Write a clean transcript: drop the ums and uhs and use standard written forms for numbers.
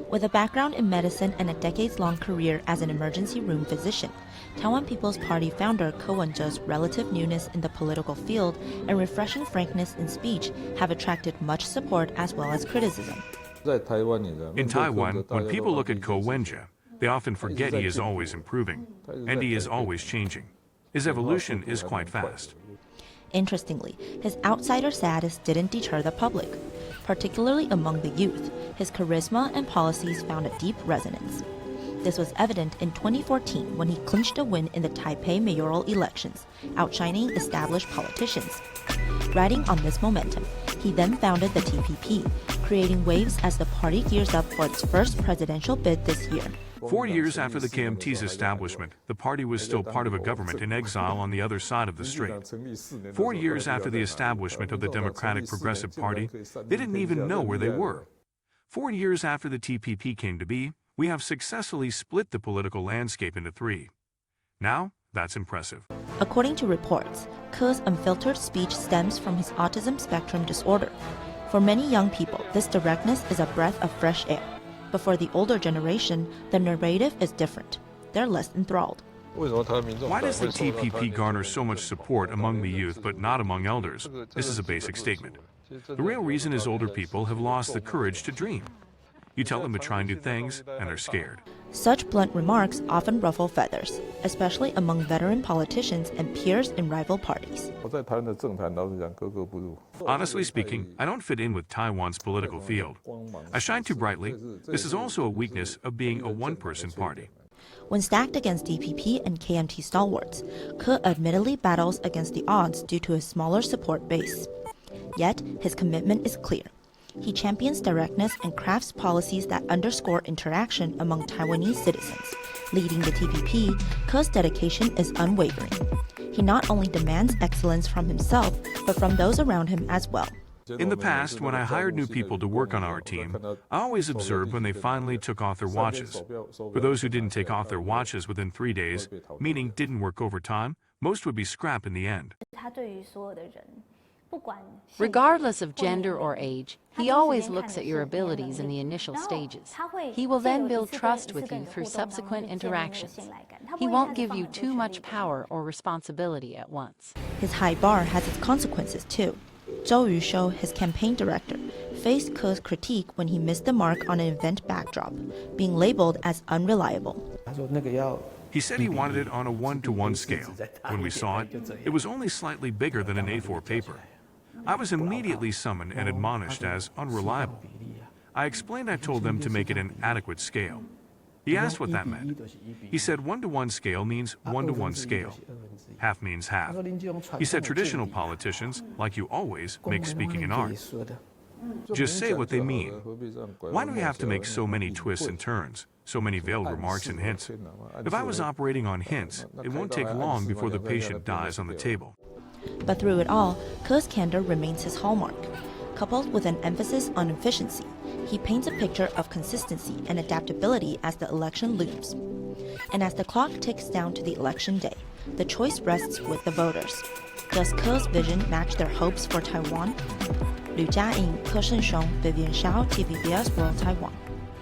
With a background in medicine and a decades-long career as an emergency room physician, Taiwan People's Party founder Wen-je's relative newness in the political field and refreshing frankness in speech have attracted much support as well as criticism. In Taiwan, when people look at Wen-je, they often forget he is always improving, and he is always changing. His evolution is quite fast. Interestingly, his outsider status didn't deter the public. Particularly among the youth, his charisma and policies found a deep resonance. This was evident in 2014 when he clinched a win in the Taipei mayoral elections, outshining established politicians. Riding on this momentum, he then founded the TPP, creating waves as the party gears up for its first presidential bid this year. 4 years after the KMT's establishment, the party was still part of a government in exile on the other side of the strait. 4 years after the establishment of the Democratic Progressive Party, they didn't even know where they were. 4 years after the TPP came to be, we have successfully split the political landscape into three. Now, that's impressive. According to reports, Ke's unfiltered speech stems from his autism spectrum disorder. For many young people, this directness is a breath of fresh air. But for the older generation, the narrative is different. They're less enthralled. Why does the TPP garner so much support among the youth but not among elders? This is a basic statement. The real reason is older people have lost the courage to dream. You tell them to try new things, and they're scared. Such blunt remarks often ruffle feathers, especially among veteran politicians and peers in rival parties. Honestly speaking, I don't fit in with Taiwan's political field. I shine too brightly. This is also a weakness of being a one-person party. When stacked against DPP and KMT stalwarts, Ke admittedly battles against the odds due to his smaller support base. Yet, his commitment is clear. He champions directness and crafts policies that underscore interaction among Taiwanese citizens. Leading the TPP, Ke's dedication is unwavering. He not only demands excellence from himself, but from those around him as well. In the past, when I hired new people to work on our team, I always observed when they finally took off their watches. For those who didn't take off their watches within 3 days, meaning didn't work overtime, most would be scrapped in the end. Regardless of gender or age, he always looks at your abilities in the initial stages. He will then build trust with you through subsequent interactions. He won't give you too much power or responsibility at once. His high bar has its consequences too. Zhou Yusho, his campaign director, faced Ke's critique when he missed the mark on an event backdrop, being labeled as unreliable. He said he wanted it on a 1-to-1 scale. When we saw it, it was only slightly bigger than an A4 paper. I was immediately summoned and admonished as unreliable. I explained I told them to make it an adequate scale. He asked what that meant. He said 1-to-1 scale means 1-to-1 scale. Half means half. He said traditional politicians, like you always, make speaking an art. Just say what they mean. Why do we have to make so many twists and turns, so many veiled remarks and hints? If I was operating on hints, it won't take long before the patient dies on the table. But through it all, Ke's candor remains his hallmark. Coupled with an emphasis on efficiency, he paints a picture of consistency and adaptability as the election looms. And as the clock ticks down to the election day, the choice rests with the voters. Does Ke's vision match their hopes for Taiwan? Liu Jiaying, Ke Shengshong, Vivian Xiao, TVBS World Taiwan.